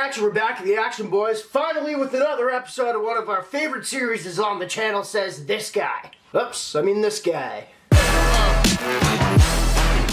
action. We're back at the action, boys. Finally with another episode of one of our favorite series is on the channel, says this guy. Oops, I mean this guy.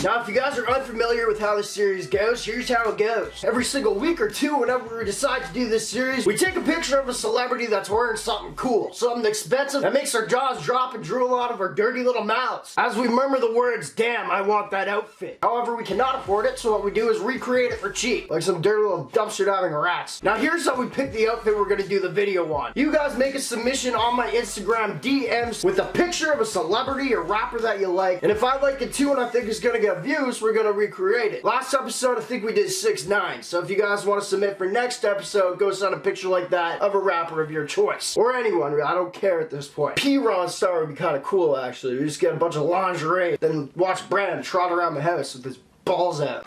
Now, if you guys are unfamiliar with how this series goes, here's how it goes. Every single week or two, whenever we decide to do this series, we take a picture of a celebrity that's wearing something cool, something expensive that makes our jaws drop and drool out of our dirty little mouths, as we murmur the words, "Damn, I want that outfit." However, we cannot afford it, so what we do is recreate it for cheap, like some dirty little dumpster diving rats. Now, here's how we pick the outfit we're gonna do the video on. You guys make a submission on my Instagram DMs with a picture of a celebrity or rapper that you like, and if I like it too and I think it's gonna get views, we're gonna recreate it. Last episode I think we did 6'9", so if you guys want to submit for next episode, go send a picture like that of a rapper of your choice, or anyone, I don't care at this point. P-Ron star would be kind of cool actually. We just get a bunch of lingerie, then watch Brand trot around the house with his balls out.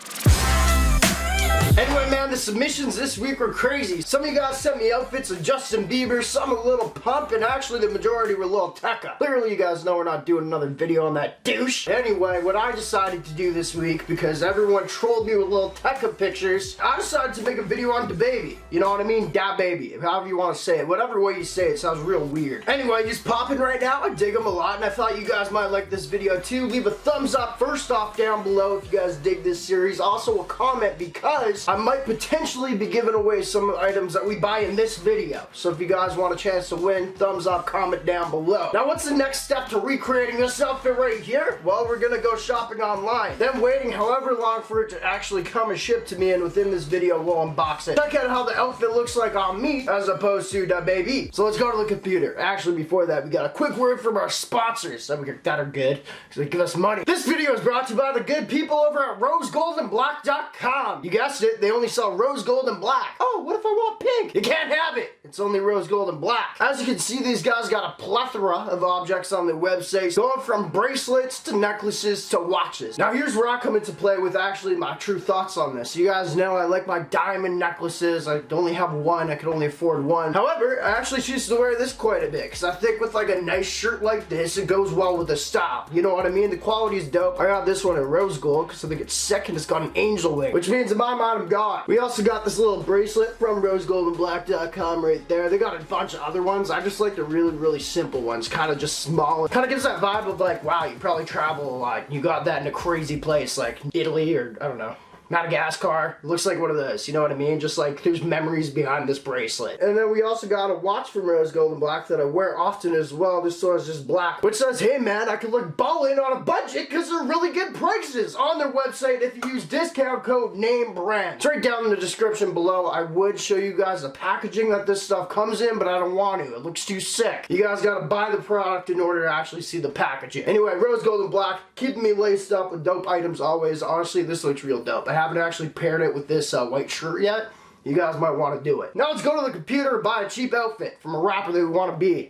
Anyway, man, the submissions this week were crazy. Some of you guys sent me outfits of Justin Bieber, some a little Pump, and actually the majority were Lil Tecca. Clearly, you guys know we're not doing another video on that douche. Anyway, what I decided to do this week, because everyone trolled me with Lil Tecca pictures, I decided to make a video on DaBaby. You know what I mean? DaBaby, however you want to say it. Whatever way you say it, sounds real weird. Anyway, he's popping right now. I dig him a lot, and I thought you guys might like this video too. Leave a thumbs up first off down below if you guys dig this series. Also a comment, because I might potentially be giving away some items that we buy in this video. So if you guys want a chance to win, thumbs up, comment down below. Now what's the next step to recreating this outfit right here? Well, we're gonna go shopping online. Then waiting however long for it to actually come and ship to me, and within this video we'll unbox it. Check out how the outfit looks like on me as opposed to DaBaby. So let's go to the computer. Actually, before that, we got a quick word from our sponsors that are good, because they give us money. This video is brought to you by the good people over at rosegoldandblack.com. You guessed it, they only sell rose gold and black. Oh, what if I want pink? You can't have it. It's only rose gold and black. As you can see, these guys got a plethora of objects on their website, going from bracelets to necklaces to watches. Now here's where I come into play with actually my true thoughts on this. You guys know I like my diamond necklaces. I only have one. I can only afford one. However, I actually choose to wear this quite a bit, because I think with like a nice shirt like this, it goes well with the style. You know what I mean? The quality is dope. I got this one in rose gold because I think it's sick and it's got an angel wing, which means in my mind I'm God. We also got this little bracelet from rosegoldandblack.com right there. They got a bunch of other ones. I just like the really simple ones, kind of just small. Kind of gives that vibe of like, wow, you probably travel a lot. You got that in a crazy place like Italy or I don't know, Madagascar. It looks like one of those, you know what I mean? Just like there's memories behind this bracelet. And then we also got a watch from Rose Gold and Black that I wear often as well. This one is just black, which says, hey man, I can look ballin' on a budget because they're really good prices on their website if you use discount code NameBran. It's right down in the description below. I would show you guys the packaging that this stuff comes in, but I don't want to. It looks too sick. You guys gotta buy the product in order to actually see the packaging. Anyway, Rose Gold and Black, keeping me laced up with dope items always. Honestly, this looks real dope. I haven't actually paired it with this white shirt yet. You guys might want to do it. Now let's go to the computer and buy a cheap outfit from a rapper that we want to be.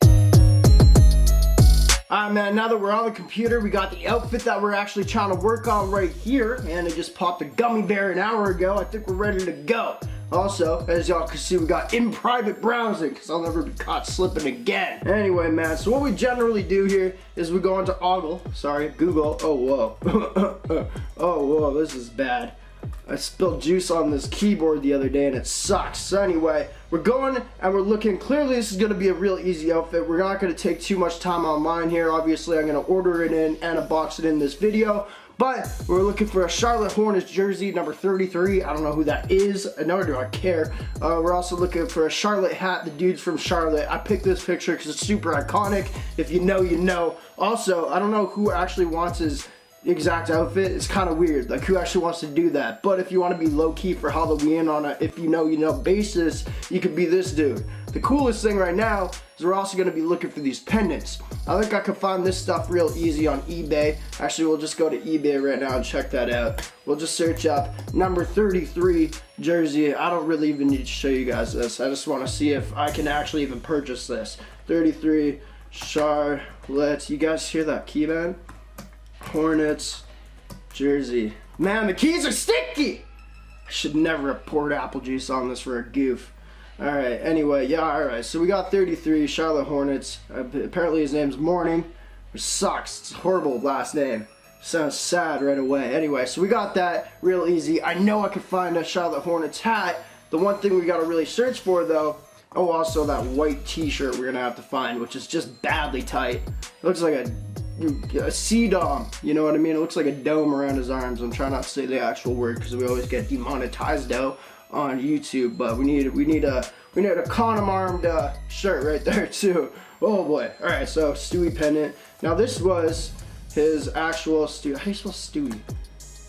Alright man, now that we're on the computer, we got the outfit that we're actually trying to work on right here, and it just popped a gummy bear an hour ago. I think we're ready to go. Also, as y'all can see, we got in private browsing, because I'll never be caught slipping again. Anyway, man, so what we generally do here is we go into Google. Oh, whoa. Oh, whoa, this is bad. I spilled juice on this keyboard the other day and it sucks. So anyway, we're going and we're looking. Clearly this is going to be a real easy outfit. We're not going to take too much time on mine here. Obviously I'm going to order it in and unbox it in this video. But we're looking for a Charlotte Hornets jersey, number 33. I don't know who that is, nor do I care. We're also looking for a Charlotte hat. The dude's from Charlotte. I picked this picture because it's super iconic. If you know, you know. Also, I don't know who actually wants his exact outfit. It's kind of weird, like who actually wants to do that. But if you want to be low-key for Halloween on a if you know basis, you could be this dude. The coolest thing right now is we're also going to be looking for these pendants. I think I can find this stuff real easy on eBay. Actually, we'll just go to eBay right now and check that out. We'll just search up number 33 jersey. I don't really even need to show you guys this. I just want to see if I can actually even purchase this. 33 Charlotte. You guys hear that key, man? Hornets jersey. Man, the keys are sticky! I should never have poured apple juice on this for a goof. Alright, anyway, yeah, alright. So we got 33, Charlotte Hornets. Apparently his name's Morning, which sucks. It's a horrible last name. Sounds sad right away. Anyway, so we got that real easy. I know I can find a Charlotte Hornets hat The one thing we gotta really search for though, oh, also that white t-shirt we're gonna have to find, which is just badly tight. It looks like a C-dom, you know what I mean? It looks like a dome around his arms. I'm trying not to say the actual word because we always get demonetized though on YouTube, but we need a condom armed shirt right there too. Oh boy. Alright, so Stewie pendant. Now this was his actual Stewie. How do you spell Stewie?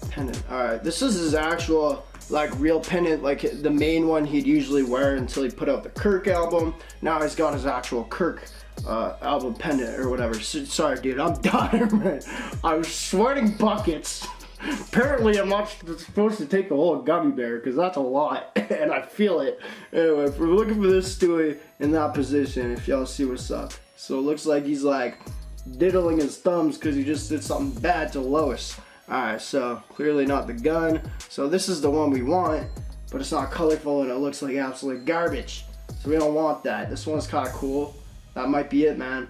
Pendant. Alright, this is his actual like real pendant, like the main one he'd usually wear until he put out the Kirk album. Now he's got his actual Kirk album pendant or whatever. Sorry dude, I'm dying, man. I'm sweating buckets. Apparently I'm not supposed to take the whole gummy bear because that's a lot and I feel it. Anyway, if we're looking for this Stewie in that position, if y'all see what's up. So it looks like he's like diddling his thumbs because he just did something bad to Lois. Alright, so clearly not the gun. So this is the one we want, but it's not colorful and it looks like absolute garbage. So we don't want that. This one's kind of cool. That might be it, man.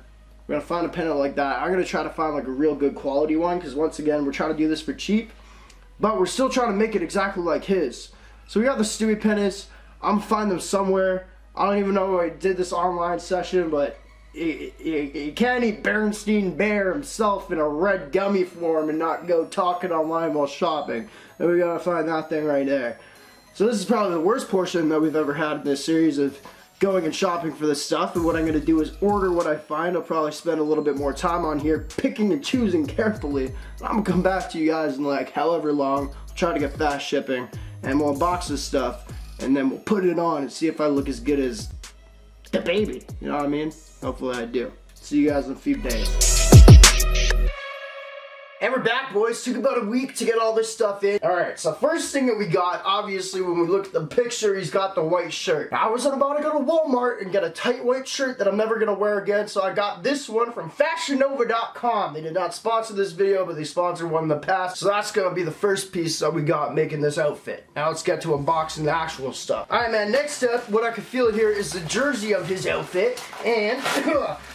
We're gonna find a pendant like that. I'm gonna try to find like a real good quality one because once again, we're trying to do this for cheap, but we're still trying to make it exactly like his. So we got the Stewie pendants. I'm gonna find them somewhere. I don't even know where I did this online session, but you can't eat Bernstein Bear himself in a red gummy form and not go talking online while shopping. And we gotta find that thing right there. So this is probably the worst portion that we've ever had in this series of going and shopping for this stuff. And what I'm gonna do is order what I find. I'll probably spend a little bit more time on here picking and choosing carefully. I'm gonna come back to you guys in like however long. I'll try to get fast shipping and we'll unbox this stuff and then we'll put it on and see if I look as good as DaBaby. You know what I mean? Hopefully I do. See you guys in a few days. And we're back, boys. Took about a week to get all this stuff in. Alright, so first thing that we got, obviously when we look at the picture, he's got the white shirt. I was about to go to Walmart and get a tight white shirt that I'm never going to wear again, so I got this one from FashionNova.com. They did not sponsor this video, but they sponsored one in the past, so that's going to be the first piece that we got making this outfit. Now let's get to unboxing the actual stuff. Alright, man, next up, what I can feel here is the jersey of his outfit, and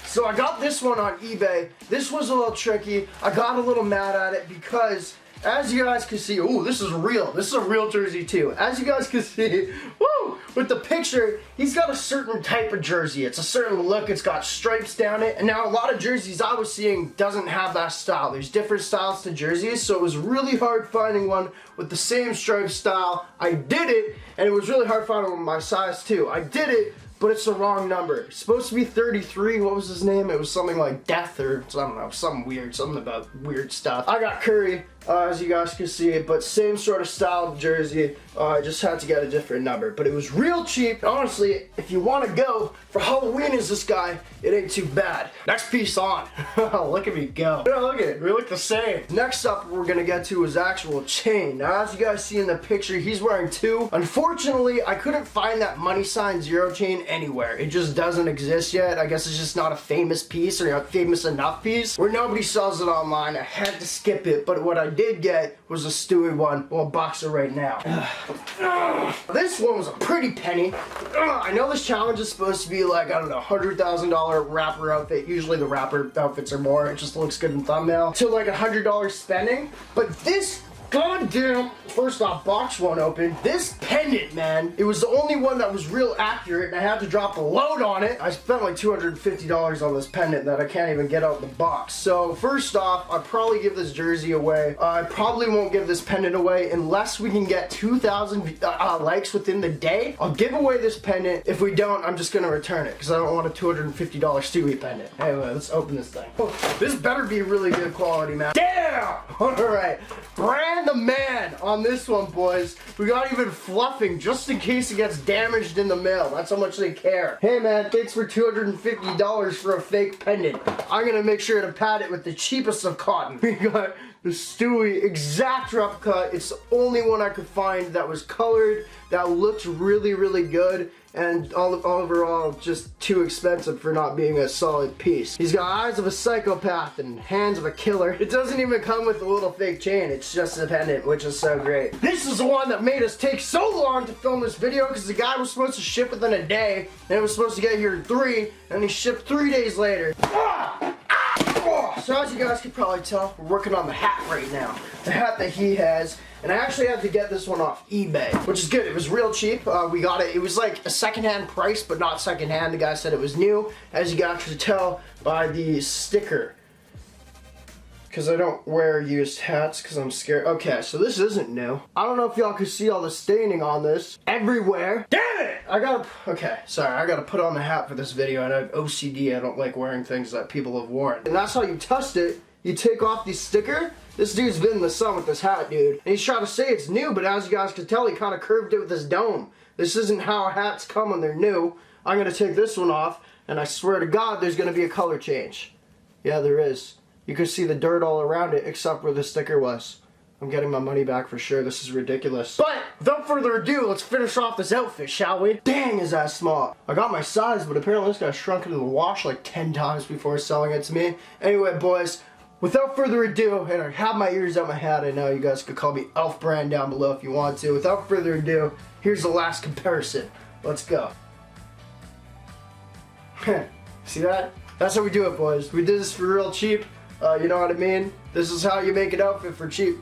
so I got this one on eBay. This was a little tricky. I got a little mad at it because, as you guys can see, ooh, this is real. This is a real jersey too. As you guys can see, woo, with the picture, he's got a certain type of jersey. It's a certain look. It's got stripes down it. And now a lot of jerseys I was seeing doesn't have that style. There's different styles to jerseys, so it was really hard finding one with the same stripe style. I did it, and it was really hard finding one with my size too. I did it, but it's the wrong number. It's supposed to be 33. What was his name? It was something like Death or I don't know, something weird, something about weird stuff. I got Curry, as you guys can see, but same sort of style of jersey. I just had to get a different number, but it was real cheap. Honestly, if you want to go for Halloween as this guy, it ain't too bad. Next piece on. Look at me go. Yeah, look at it. We look the same. Next up, we're gonna get to his actual chain. Now, as you guys see in the picture, he's wearing two. Unfortunately, I couldn't find that money sign zero chain anywhere. It just doesn't exist yet. I guess it's just not a famous piece or a famous enough piece where nobody sells it online. I had to skip it, but what I did get was a Stewie one. We'll unbox it right now. This one was a pretty penny. I know this challenge is supposed to be like, I don't know, $100,000 rapper outfit. Usually the rapper outfits are more. It just looks good in thumbnail. To like $100 spending. But this goddamn, first off, box one open. This pendant, man, it was the only one that was real accurate, and I had to drop a load on it. I spent like $250 on this pendant that I can't even get out the box. So first off, I'd probably give this jersey away. I probably won't give this pendant away unless we can get 2,000 likes within the day. I'll give away this pendant. If we don't, I'm just gonna return it because I don't want a $250 Stewie pendant. Anyway, let's open this thing. Oh, this better be really good quality, man. Damn! Alright, brand the man on this one, boys. We got even fluffing just in case it gets damaged in the mail. That's how much they care. Hey man, thanks for $250 for a fake pendant. I'm gonna make sure to pad it with the cheapest of cotton. We got the Stewie exact replica. It's the only one I could find that was colored, that looked really, really good, and overall just too expensive for not being a solid piece. He's got eyes of a psychopath and hands of a killer. It doesn't even come with a little fake chain. It's just a pendant, which is so great. This is the one that made us take so long to film this video because the guy was supposed to ship within a day, and it was supposed to get here in 3, and he shipped 3 days later. so as you guys can probably tell, we're working on the hat right now. The hat that he has. And I actually had to get this one off eBay, which is good. It was real cheap. We got it. It was like a secondhand price, but not secondhand. The guy said it was new, as you can actually tell by the sticker. Because I don't wear used hats because I'm scared. Okay, so this isn't new. I don't know if y'all can see all the staining on this everywhere. Damn it! I gotta put on the hat for this video, and I have OCD. I don't like wearing things that people have worn. And that's how you test it. You take off the sticker. This dude's been in the sun with this hat, dude. And he's trying to say it's new, but as you guys can tell, he kind of curved it with his dome. This isn't how hats come when they're new. I'm gonna take this one off, and I swear to God, there's gonna be a color change. Yeah, there is. You can see the dirt all around it, except where the sticker was. I'm getting my money back for sure. This is ridiculous. But without further ado, let's finish off this outfit, shall we? Dang, is that small. I got my size, but apparently this guy shrunk into the wash like 10 times before selling it to me. Anyway, boys, without further ado, and I have my ears out my hat, I know you guys could call me NameBran down below if you want to. Without further ado, here's the last comparison. Let's go. See that? That's how we do it, boys. We did this for real cheap. You know what I mean? This is how you make an outfit for cheap.